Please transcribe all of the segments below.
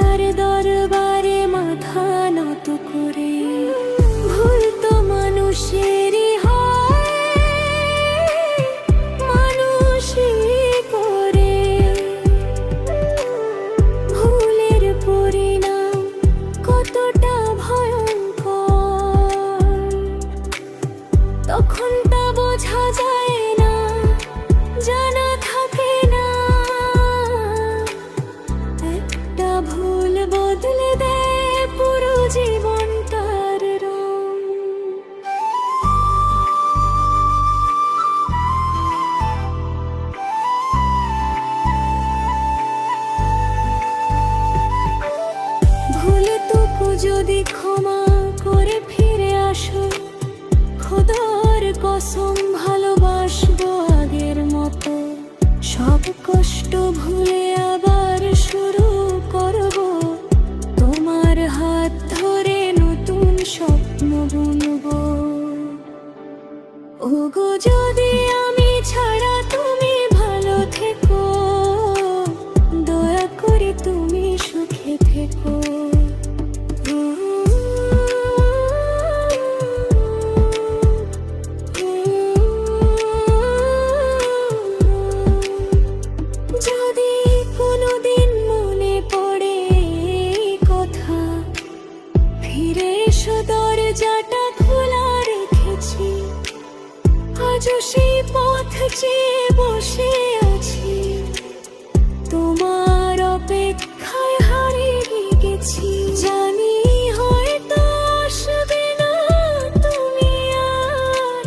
তার দরবারে মাথা নত করে। ভুল তো মানুষেরই হয়, মানুষই করে। ভুলের পরিণাম কতটা ভয়ঙ্কর, তখন তা বোঝা যায় না, জানা থাকে না। একটা ভুল বদলে দেয় পুরো জীবনটার রং। ভুলটুকু যদি ক্ষমা করে ফিরে আসো, খোদার কসম ভালোবাসবো আগের মতো। সব কষ্ট ভুলে আবার শুরু করব, তোমার হাত ধরে নতুন স্বপ্ন বুনবো। ওগো যদি আমি ছাড়া তুমি ভালো থেকো, দয়া করে তুমি সুখে থেকো। যদি কোনোদিন মনে পড়ে এই কথা, ফিরে এসো, দরজাটা খোলা রেখেছি। আজও সেই পথ চেয়ে বসে আছি, তোমার অপেক্ষায় হারিয়ে গেছি। জানি হয়তো আসবে না তুমি আর,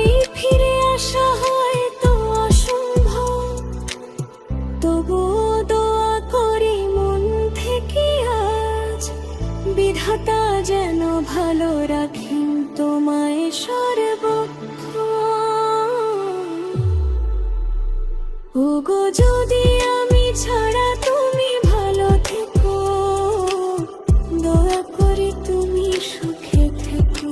এই ফিরে আসা হয়তো অসম্ভব। তবুও দোয়া করি মন থেকে আজ, বিধাতা যেন ভালো রাখেন তোমায় সর্বক্ষণ। ওগো যদি আমি ছাড়া তুমি ভালো থেকো, দয়া করে তুমি সুখে থেকো।